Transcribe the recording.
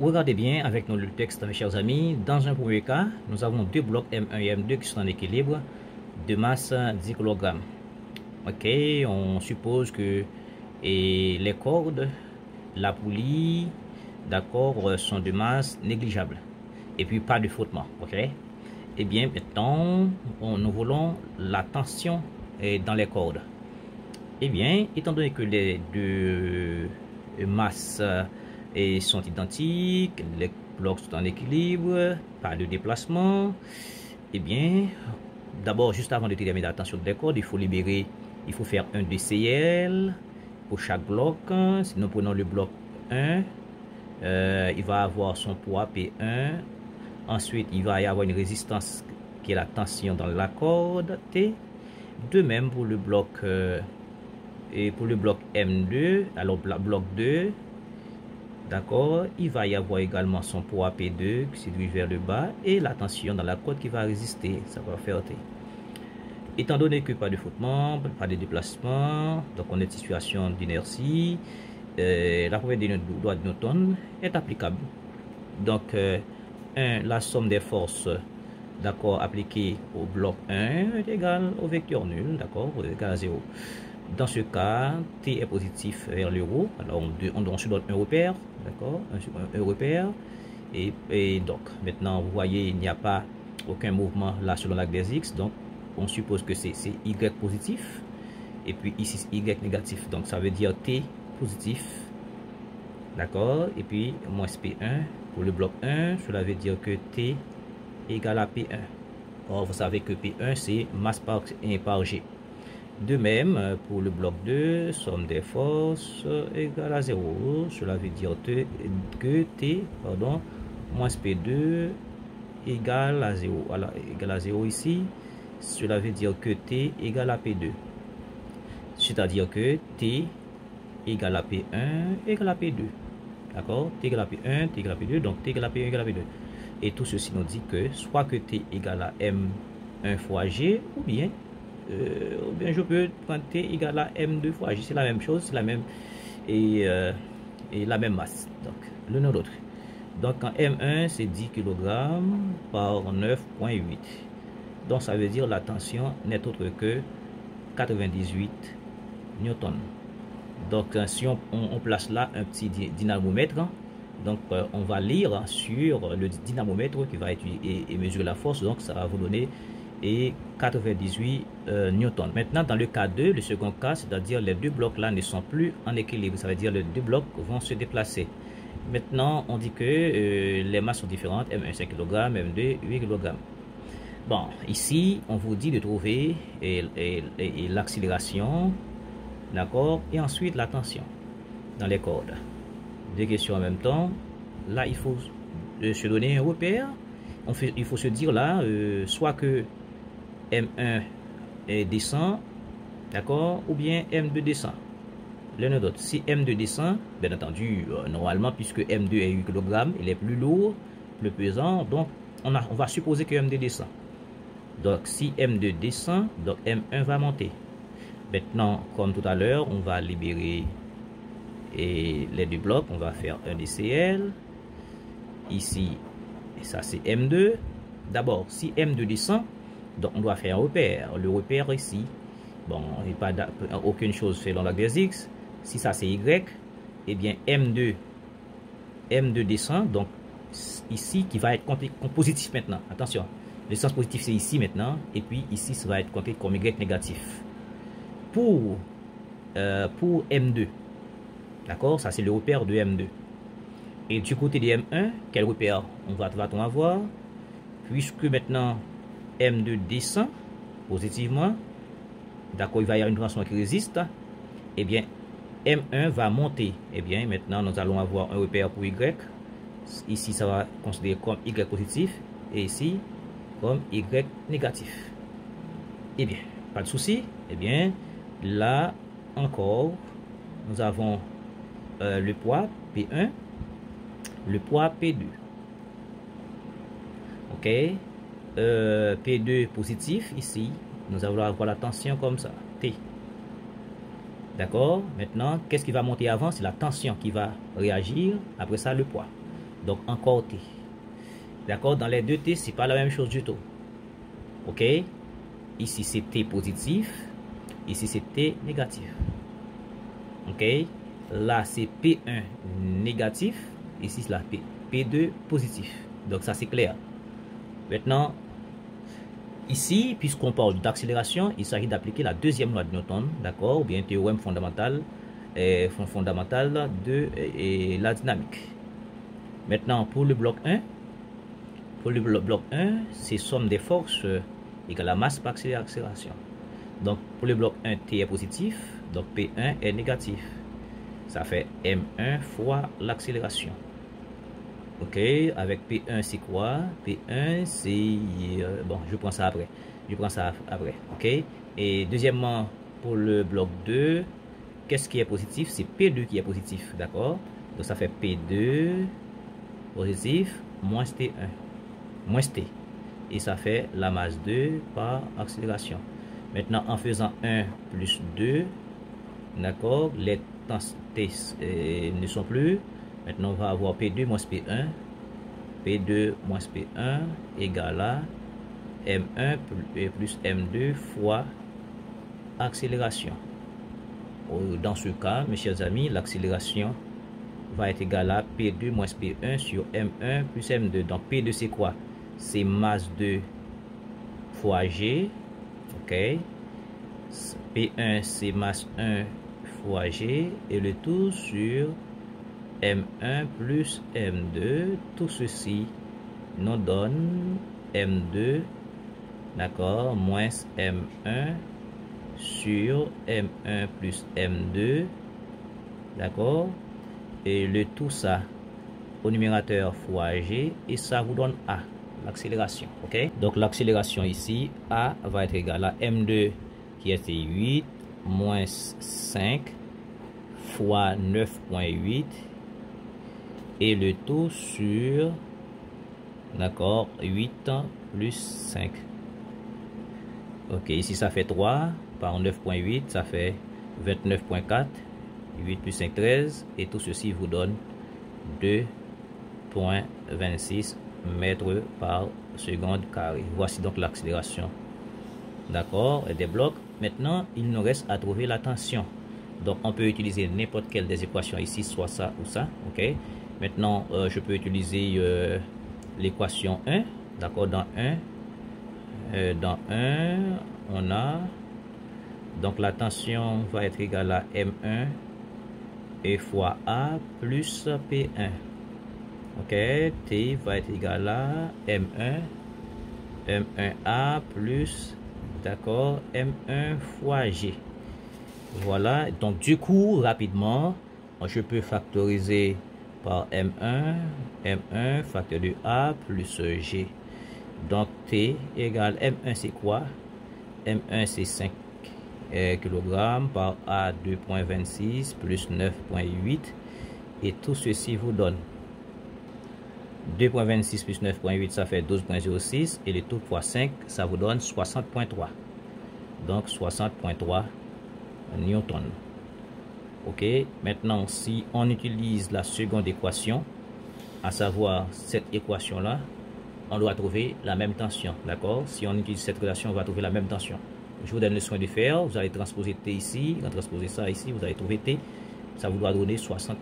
Regardez bien avec nous le texte, mes chers amis. Dans un premier cas, nous avons deux blocs M1 et M2 qui sont en équilibre de masse 10 kg. Ok, on suppose que les cordes, la poulie, d'accord, sont de masse négligeable. Et puis pas de frottement. Ok. Et bien maintenant, nous voulons la tension dans les cordes. Eh bien, étant donné que les deux masses sont identiques, les blocs sont en équilibre, pas de déplacement, eh bien, d'abord, juste avant de déterminer la tension des cordes, il faut faire un DCL pour chaque bloc. Si nous prenons le bloc 1, il va avoir son poids P1. Ensuite, il va y avoir une résistance qui est la tension dans la corde T. De même pour le bloc M2, alors bloc 2, d'accord, il va y avoir également son poids P2 qui se dirige vers le bas et la tension dans la corde qui va résister, ça va faire T. Étant donné que pas de frottement, pas de déplacement, donc on est en situation d'inertie, la première des lois de Newton est applicable. Donc, la somme des forces, d'accord, appliquées au bloc 1 est égale au vecteur nul, d'accord, égal à 0. Dans ce cas, T est positif vers le haut. Alors, on se donne un repère, d'accord, un repère. Et donc, maintenant, vous voyez, il n'y a pas aucun mouvement là selon l'axe des X. Donc, on suppose que c'est Y positif. Et puis ici, Y négatif. Donc, ça veut dire T positif. D'accord. Et puis, moins P1 pour le bloc 1. Cela veut dire que T égale à P1. Or, vous savez que P1, c'est masse par G. De même, pour le bloc 2, somme des forces égale à 0. Cela veut dire que T, moins P2 égale à 0. Voilà, égale à 0 ici. Cela veut dire que T égale à P2. C'est-à-dire que T égale à P1 égale à P2. D'accord? T égale à P1, T égale à P2, donc T égale à P1 égale à P2. Et tout ceci nous dit que soit que T égale à M1 fois G, ou bien je peux prendre T égale à M2 fois G. C'est la même chose, c'est la même et la même masse. Donc, l'un ou l'autre. Donc, en M1, c'est 10 kg par 9,8. Donc, ça veut dire la tension n'est autre que 98 newtons. Donc, si on place là un petit dynamomètre, donc on va lire sur le dynamomètre qui va étudier et mesurer la force. Donc, ça va vous donner 98 newtons. Maintenant, dans le cas 2, le second cas, c'est-à-dire les deux blocs là ne sont plus en équilibre. Ça veut dire les deux blocs vont se déplacer. Maintenant, on dit que les masses sont différentes. M1 5 kg, M2 8 kg. Bon, ici, on vous dit de trouver l'accélération, d'accord, et ensuite la tension dans les cordes. Deux questions en même temps. Là, il faut se donner un repère. Il faut se dire là, soit que M1 descend, d'accord, ou bien M2 descend. L'un ou l'autre. Si M2 descend, bien entendu, normalement, puisque M2 est 8 kg, il est plus lourd, plus pesant, donc on va supposer que M2 descend. Donc, si M2 descend, donc M1 va monter. Maintenant, comme tout à l'heure, on va libérer les deux blocs. On va faire un DCL. Ici, et ça c'est M2. D'abord, si M2 descend, donc on doit faire un repère. Le repère ici, bon, il n'y a pas aucune chose fait dans l'axe des X. Si ça c'est Y, eh bien M2 descend. Donc, ici, qui va être compté comme positif maintenant. Attention. Le sens positif, c'est ici maintenant. Et puis ici, ça va être compté comme Y négatif. Pour M2. D'accord? Ça, c'est le repère de M2. Et du côté de M1, quel repère va-t-on avoir? Puisque maintenant, M2 descend positivement. D'accord? Il va y avoir une tension qui résiste. Eh bien, M1 va monter. Eh bien, maintenant, nous allons avoir un repère pour Y. Ici, ça va considérer comme Y positif. Et ici, comme Y négatif. Eh bien, pas de souci. Eh bien, là encore, nous avons le poids P1, le poids P2. Ok. P2 positif ici. Nous allons avoir la tension comme ça. T. D'accord. Maintenant, qu'est-ce qui va monter avant? C'est la tension qui va réagir. Après ça, le poids. Donc encore T. D'accord? Dans les deux T, c'est pas la même chose du tout. Ok? Ici c'est T positif. Ici c'est T négatif. Ok? Là c'est P1 négatif. Ici c'est la P2 positif. Donc ça c'est clair. Maintenant, ici, puisqu'on parle d'accélération, il s'agit d'appliquer la deuxième loi de Newton, d'accord? Ou bien théorème fondamental, de la dynamique. Maintenant, pour le bloc 1, c'est somme des forces égale à masse par accélération. Donc, pour le bloc 1, T est positif, donc P1 est négatif. Ça fait M1 fois l'accélération. Ok, avec P1 c'est quoi? P1 c'est... bon, je prends ça après. Ok. Et deuxièmement, pour le bloc 2, qu'est-ce qui est positif? C'est P2 qui est positif. D'accord? Donc ça fait P2 positif moins T1. Moins T. Et ça fait la masse 2 par accélération. Maintenant, en faisant 1 plus 2, d'accord, les temps T ne sont plus. Maintenant, on va avoir P2 moins P1. P2 moins P1 égale à M1 plus M2 fois accélération. Dans ce cas, mes chers amis, l'accélération va être égale à P2 moins P1 sur M1 plus M2. Donc P2 c'est quoi? C'est masse 2 fois G. Ok. P1 c'est masse 1 fois G. Et le tout sur M1 plus M2, tout ceci nous donne M2, d'accord, moins M1 sur M1 plus M2, d'accord, et le tout ça au numérateur fois G, et ça vous donne A, l'accélération, ok. Donc l'accélération ici, A va être égal à M2 qui était 8 moins 5 fois 9,8 et le tout sur, d'accord, 8 plus 5. Ok, ici ça fait 3 par 9,8, ça fait 29,4. 8 plus 5, 13. Et tout ceci vous donne 2,26 mètres par seconde carré. Voici donc l'accélération, d'accord, des blocs. Maintenant, il nous reste à trouver la tension. Donc, on peut utiliser n'importe quelle des équations ici, soit ça ou ça, ok. Maintenant, je peux utiliser l'équation 1, d'accord, dans 1, on a, donc la tension va être égale à M1 et fois A plus P1, ok, T va être égal à M1A plus, d'accord, M1 fois G. Voilà, donc du coup, rapidement, je peux factoriser par M1 facteur de A plus G. Donc T égale M1 c'est quoi? M1 c'est 5 kg par A 2,26 plus 9,8 et tout ceci vous donne 2,26 plus 9,8 ça fait 12,06 et le tout fois 5 ça vous donne 60,3. Donc 60,3 newton. Ok, maintenant si on utilise la seconde équation, à savoir cette équation là, on doit trouver la même tension, d'accord. Si on utilise cette relation, on va trouver la même tension. Je vous donne le soin de faire, vous allez transposer T ici, transposer ça ici, vous allez trouver T, ça vous doit donner 60,3.